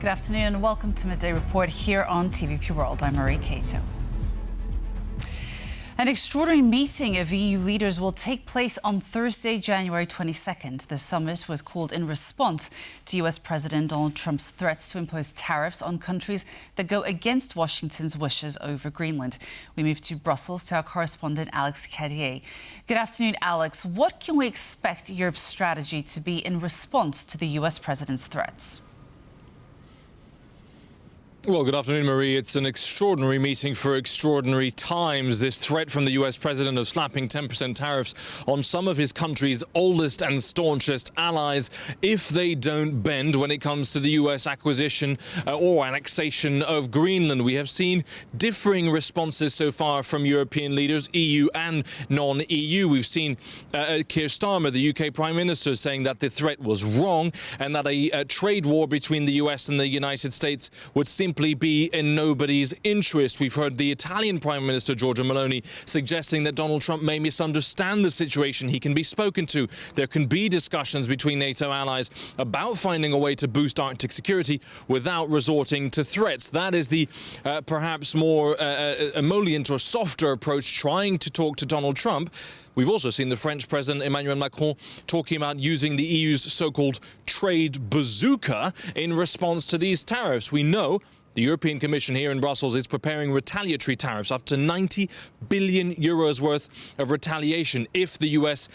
Good afternoon and welcome to Midday Report here on TVP World. I'm Marie Cato. An extraordinary meeting of EU leaders will take place on Thursday, January 22nd. The summit was called in response to US President Donald Trump's threats to impose tariffs on countries that go against Washington's wishes over Greenland. We move to Brussels to our correspondent Alex Cadier. Good afternoon, Alex. What can we expect Europe's strategy to be in response to the US president's threats? Well, good afternoon, Marie. It's an extraordinary meeting for extraordinary times. This threat from the US president of slapping 10% tariffs on some of his country's oldest and staunchest allies if they don't bend when it comes to the US acquisition or annexation of Greenland. We have seen differing responses so far from European leaders, EU and non-EU. We've seen Keir Starmer, the UK Prime Minister, saying that the threat was wrong and that a trade war between the US and the United States would simply be in nobody's interest. We've heard the Italian Prime Minister, Giorgia Meloni, suggesting that Donald Trump may misunderstand the situation. He can be spoken to. There can be discussions between NATO allies about finding a way to boost Arctic security without resorting to threats. That is the perhaps more emollient or softer approach, trying to talk to Donald Trump. We've also seen the French President Emmanuel Macron talking about using the EU's so-called trade bazooka in response to these tariffs. We know the European Commission here in Brussels is preparing retaliatory tariffs, up to 90 billion euros worth of retaliation if the US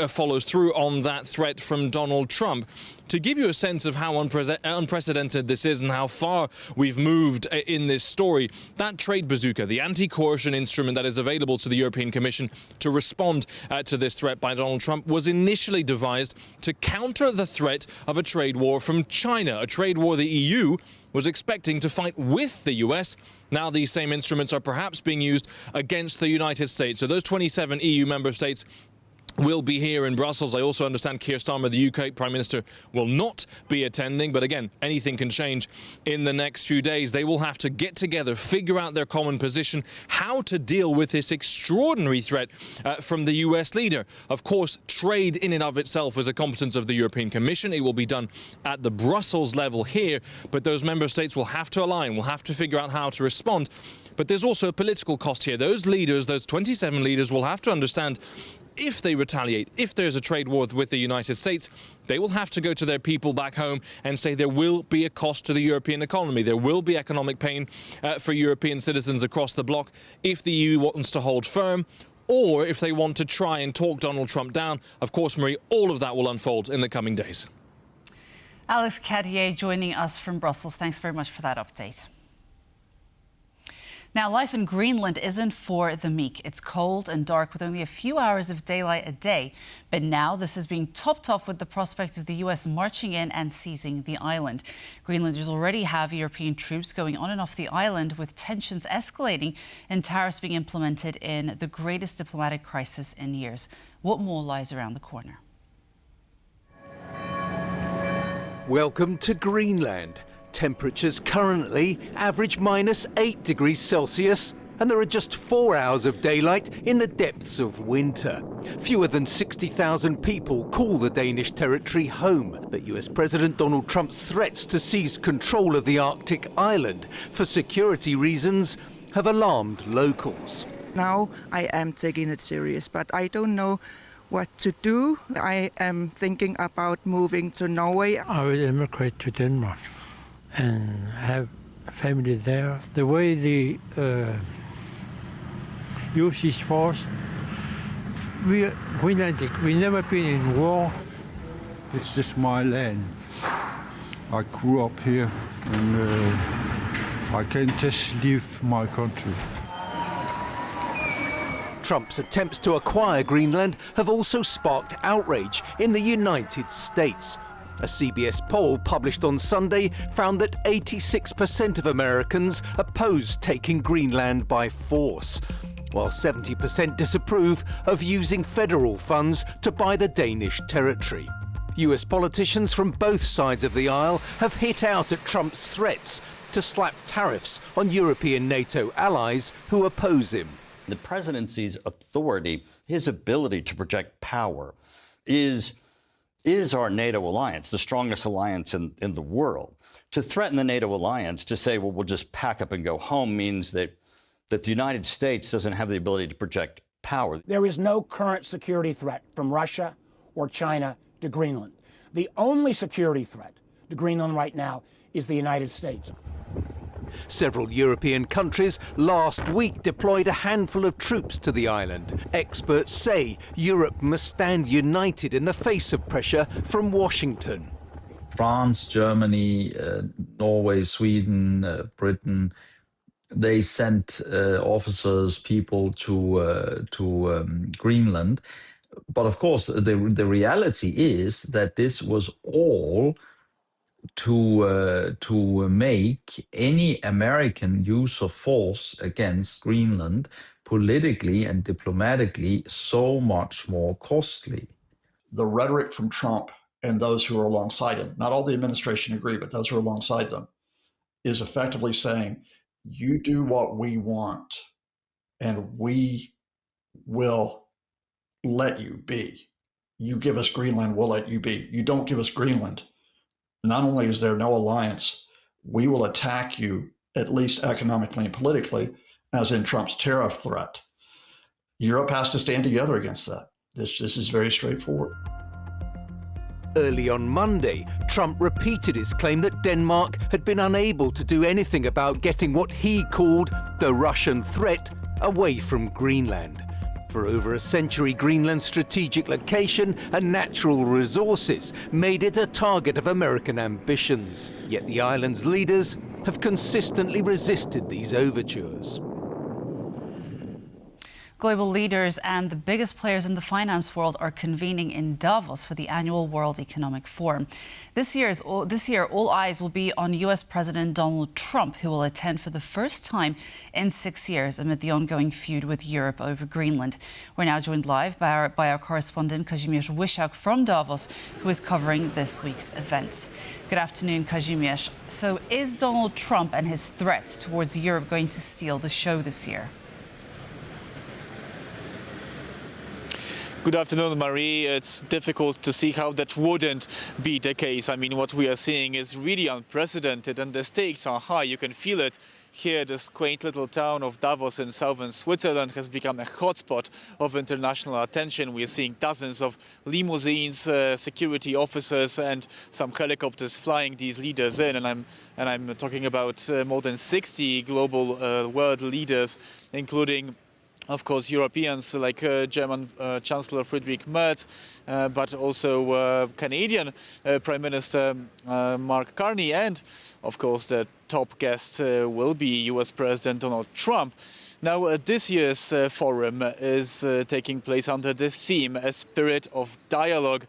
follows through on that threat from Donald Trump. To give you a sense of how unprecedented this is and how far we've moved in this story, that trade bazooka, the anti-coercion instrument that is available to the European Commission to respond to this threat by Donald Trump, was initially devised to counter the threat of a trade war from China, a trade war the EU was expecting to fight with the US. Now these same instruments are perhaps being used against the United States. So those 27 EU member states will be here in Brussels. I also understand Keir Starmer, the UK Prime Minister, will not be attending. But again, anything can change in the next few days. They will have to get together, figure out their common position, how to deal with this extraordinary threat from the US leader. Of course, trade in and of itself is a competence of the European Commission. It will be done at the Brussels level here. But those member states will have to align, will have to figure out how to respond. But there's also a political cost here. Those leaders, those 27 leaders, will have to understand if they retaliate, if there's a trade war with the United States, they will have to go to their people back home and say there will be a cost to the European economy. There will be economic pain for European citizens across the bloc if the EU wants to hold firm, or if they want to try and talk Donald Trump down. Of course, Marie, all of that will unfold in the coming days. Alex Cadier joining us from Brussels. Thanks very much for that update. Now, life in Greenland isn't for the meek. It's cold and dark with only a few hours of daylight a day. But now this is being topped off with the prospect of the US marching in and seizing the island. Greenlanders already have European troops going on and off the island, with tensions escalating and tariffs being implemented in the greatest diplomatic crisis in years. What more lies around the corner? Welcome to Greenland. Temperatures currently average -8 degrees Celsius, and there are just 4 hours of daylight in the depths of winter. Fewer than 60,000 people call the Danish territory home, but US President Donald Trump's threats to seize control of the Arctic island for security reasons have alarmed locals. Now I am taking it serious, but I don't know what to do. I am thinking about moving to Norway. I will immigrate to Denmark and have family there. The way they use this force, we Greenlandic, we never been in war. It's just my land. I grew up here and I can't just leave my country. Trump's attempts to acquire Greenland have also sparked outrage in the United States. A CBS poll published on Sunday found that 86% of Americans oppose taking Greenland by force, while 70% disapprove of using federal funds to buy the Danish territory. US politicians from both sides of the aisle have hit out at Trump's threats to slap tariffs on European NATO allies who oppose him. The presidency's authority, his ability to project power, is is our NATO alliance, the strongest alliance in the world. To threaten the NATO alliance, to say, well, we'll just pack up and go home, means that the United States doesn't have the ability to project power. There is no current security threat from Russia or China to Greenland. The only security threat to Greenland right now is the United States. Several European countries last week deployed a handful of troops to the island. Experts say Europe must stand united in the face of pressure from Washington. France, Germany, Norway, Sweden, Britain, they sent officers, people to Greenland. But of course, the reality is that this was all to make any American use of force against Greenland politically and diplomatically so much more costly. The rhetoric from Trump and those who are alongside him, not all the administration agree, but those who are alongside them, is effectively saying, you do what we want and we will let you be. You give us Greenland, we'll let you be. You don't give us Greenland, not only is there no alliance, we will attack you, at least economically and politically, as in Trump's tariff threat. Europe has to stand together against that. This is very straightforward. Early on Monday, Trump repeated his claim that Denmark had been unable to do anything about getting what he called the Russian threat away from Greenland. For over a century, Greenland's strategic location and natural resources made it a target of American ambitions. Yet the island's leaders have consistently resisted these overtures. Global leaders and the biggest players in the finance world are convening in Davos for the annual World Economic Forum. This year, all eyes will be on U.S. President Donald Trump, who will attend for the first time in 6 years amid the ongoing feud with Europe over Greenland. We're now joined live by our correspondent Kazimierz Wysiak from Davos, who is covering this week's events. Good afternoon, Kazimierz. So is Donald Trump and his threats towards Europe going to steal the show this year? Good afternoon, Marie. It's difficult to see how that wouldn't be the case. I mean, what we are seeing is really unprecedented and the stakes are high. You can feel it here. This quaint little town of Davos in southern Switzerland has become a hotspot of international attention. We are seeing dozens of limousines, security officers and some helicopters flying these leaders in. And I'm talking about more than 60 global world leaders, including of course, Europeans like German Chancellor Friedrich Merz, but also Canadian Prime Minister Mark Carney, and of course the top guest will be US President Donald Trump. Now, this year's forum is taking place under the theme, a spirit of dialogue.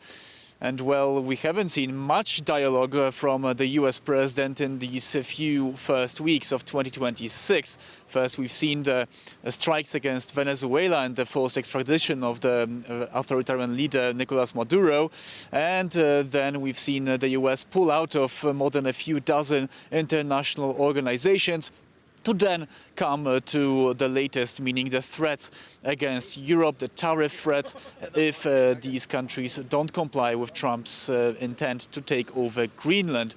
And well, we haven't seen much dialogue from the US president in these few first weeks of 2026. First, we've seen the strikes against Venezuela and the forced extradition of the authoritarian leader Nicolas Maduro. And then we've seen the US pull out of more than a few dozen international organizations, to then come to the latest, meaning the threats against Europe, the tariff threats, if these countries don't comply with Trump's intent to take over Greenland.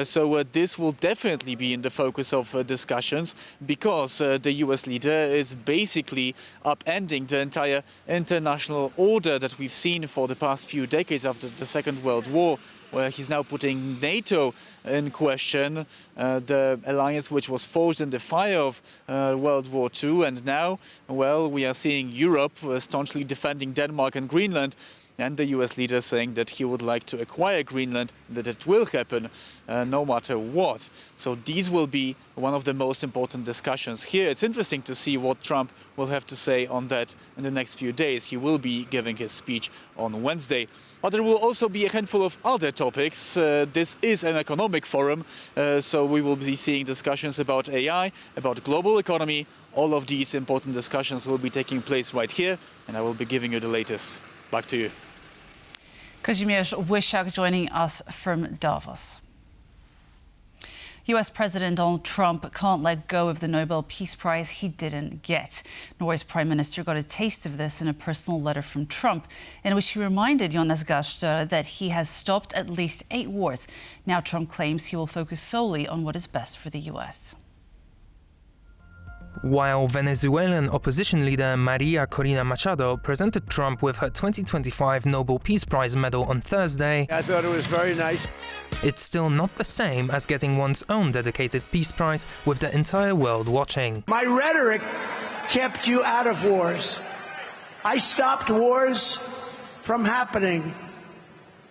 So this will definitely be in the focus of discussions, because the US leader is basically upending the entire international order that we've seen for the past few decades after the Second World War, where he's now putting NATO in question, the alliance which was forged in the fire of World War II. And now, well, we are seeing Europe staunchly defending Denmark and Greenland, and the US leader saying that he would like to acquire Greenland, that it will happen no matter what. So these will be one of the most important discussions here. It's interesting to see what Trump will have to say on that in the next few days. He will be giving his speech on Wednesday. But there will also be a handful of other topics. This is an economic forum, so we will be seeing discussions about AI, about global economy. All of these important discussions will be taking place right here, and I will be giving you the latest. Back to you. Kazimierz Wysiak joining us from Davos. US President Donald Trump can't let go of the Nobel Peace Prize he didn't get. Norway's Prime Minister got a taste of this in a personal letter from Trump, in which he reminded Jonas Gahr Støre that he has stopped at least 8 wars. Now Trump claims he will focus solely on what is best for the US. While Venezuelan opposition leader Maria Corina Machado presented Trump with her 2025 Nobel Peace Prize medal on Thursday, I thought it was very nice. It's still not the same as getting one's own dedicated Peace Prize with the entire world watching. My rhetoric kept you out of wars. I stopped wars from happening.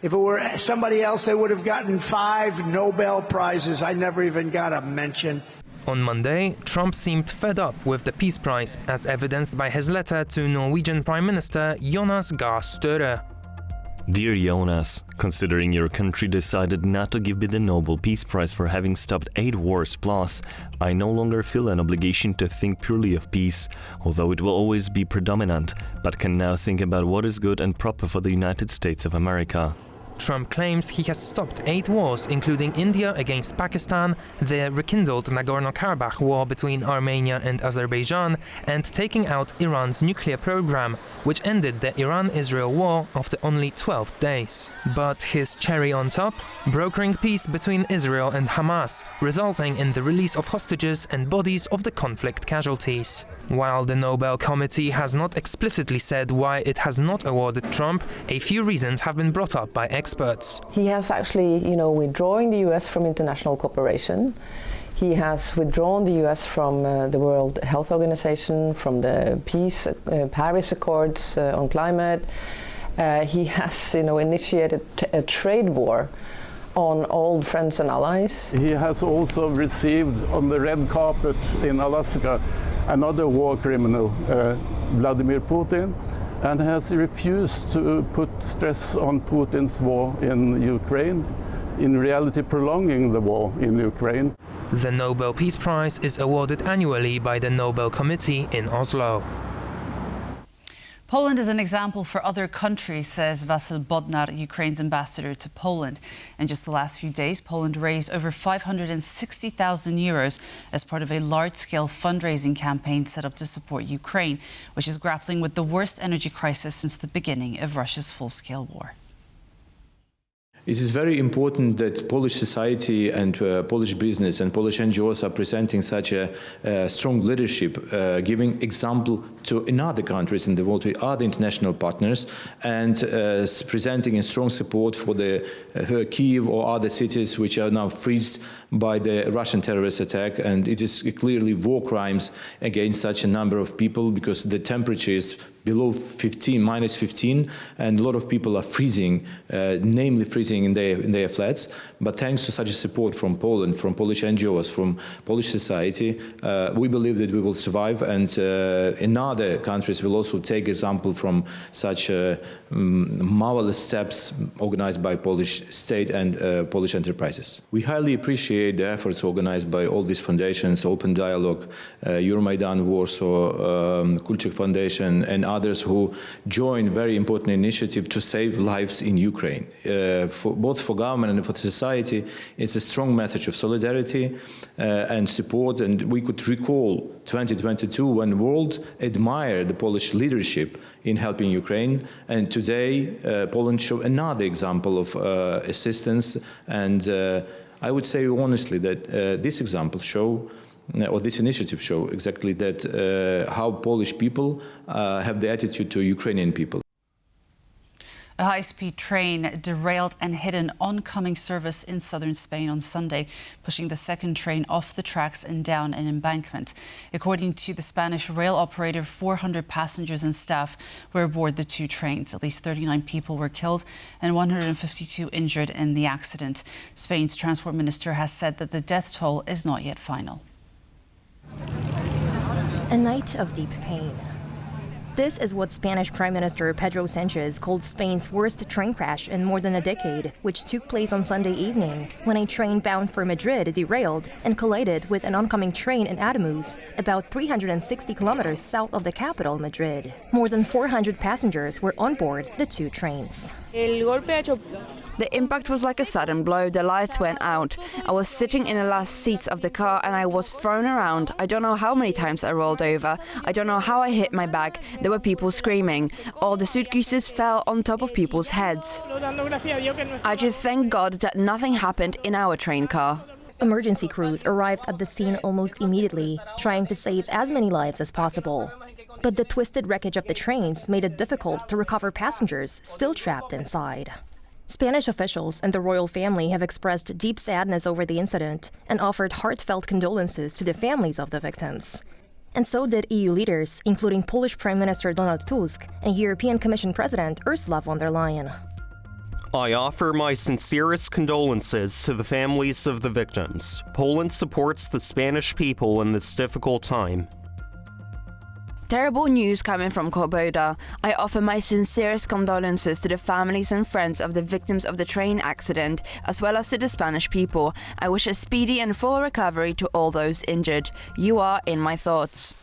If it were somebody else, they would have gotten 5 Nobel Prizes. I never even got a mention. On Monday, Trump seemed fed up with the Peace Prize, as evidenced by his letter to Norwegian Prime Minister Jonas Gahr Støre. Dear Jonas, considering your country decided not to give me the Nobel Peace Prize for having stopped 8 wars plus, I no longer feel an obligation to think purely of peace, although it will always be predominant, but can now think about what is good and proper for the United States of America. Trump claims he has stopped 8 wars, including India against Pakistan, the rekindled Nagorno-Karabakh war between Armenia and Azerbaijan, and taking out Iran's nuclear program, which ended the Iran-Israel war after only 12 days. But his cherry on top? Brokering peace between Israel and Hamas, resulting in the release of hostages and bodies of the conflict casualties. While the Nobel Committee has not explicitly said why it has not awarded Trump, a few reasons have been brought up by experts. He has actually, withdrawn the US from international cooperation. He has withdrawn the US from the World Health Organization, from the Paris Accords on climate. He has, initiated a trade war on old friends and allies. He has also received on the red carpet in Alaska another war criminal, Vladimir Putin, and has refused to put stress on Putin's war in Ukraine, in reality prolonging the war in Ukraine. The Nobel Peace Prize is awarded annually by the Nobel Committee in Oslo. Poland is an example for other countries, says Vasyl Bodnar, Ukraine's ambassador to Poland. In just the last few days, Poland raised over 560,000 euros as part of a large-scale fundraising campaign set up to support Ukraine, which is grappling with the worst energy crisis since the beginning of Russia's full-scale war. It is very important that Polish society and Polish business and Polish NGOs are presenting such a strong leadership, giving example to in other countries in the world with other international partners, and presenting a strong support for the Kyiv or other cities which are now freezed by the Russian terrorist attack. And it is clearly war crimes against such a number of people, because the temperature is below 15, minus 15, and a lot of people are freezing, namely freezing in their flats. But thanks to such a support from Poland, from Polish NGOs, from Polish society, we believe that we will survive, and in other countries will also take example from such marvelous steps organized by Polish state and Polish enterprises. We highly appreciate the efforts organized by all these foundations, Open Dialogue, Euromaidan Warsaw, Kulczyk Foundation, and others who join very important initiative to save lives in Ukraine. Both for government and for society, it's a strong message of solidarity and support. And we could recall 2022 when the world admired the Polish leadership in helping Ukraine. And today, Poland showed another example of assistance. And I would say honestly that this example or this initiative show exactly that how Polish people have the attitude to Ukrainian people. A high-speed train derailed and hit an oncoming service in southern Spain on Sunday, pushing the second train off the tracks and down an embankment. According to the Spanish rail operator, 400 passengers and staff were aboard the 2 trains. At least 39 people were killed and 152 injured in the accident. Spain's transport minister has said that the death toll is not yet final. A night of deep pain. This is what Spanish Prime Minister Pedro Sánchez called Spain's worst train crash in more than a decade, which took place on Sunday evening, when a train bound for Madrid derailed and collided with an oncoming train in Ademuz, about 360 kilometers south of the capital, Madrid. More than 400 passengers were on board the 2 trains. The impact was like a sudden blow. The lights went out. I was sitting in the last seats of the car and I was thrown around. I don't know how many times I rolled over. I don't know how I hit my back. There were people screaming. All the suitcases fell on top of people's heads. I just thank God that nothing happened in our train car. Emergency crews arrived at the scene almost immediately, trying to save as many lives as possible. But the twisted wreckage of the trains made it difficult to recover passengers still trapped inside. Spanish officials and the royal family have expressed deep sadness over the incident and offered heartfelt condolences to the families of the victims. And so did EU leaders, including Polish Prime Minister Donald Tusk and European Commission President Ursula von der Leyen. I offer my sincerest condolences to the families of the victims. Poland supports the Spanish people in this difficult time. Terrible news coming from Koboda. I offer my sincerest condolences to the families and friends of the victims of the train accident, as well as to the Spanish people. I wish a speedy and full recovery to all those injured. You are in my thoughts.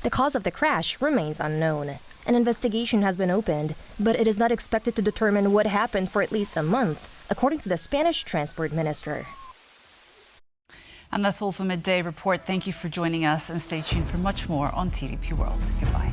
The cause of the crash remains unknown. An investigation has been opened, but it is not expected to determine what happened for at least a month, according to the Spanish Transport Minister. And that's all for Midday Report. Thank you for joining us and stay tuned for much more on TVP World. Goodbye.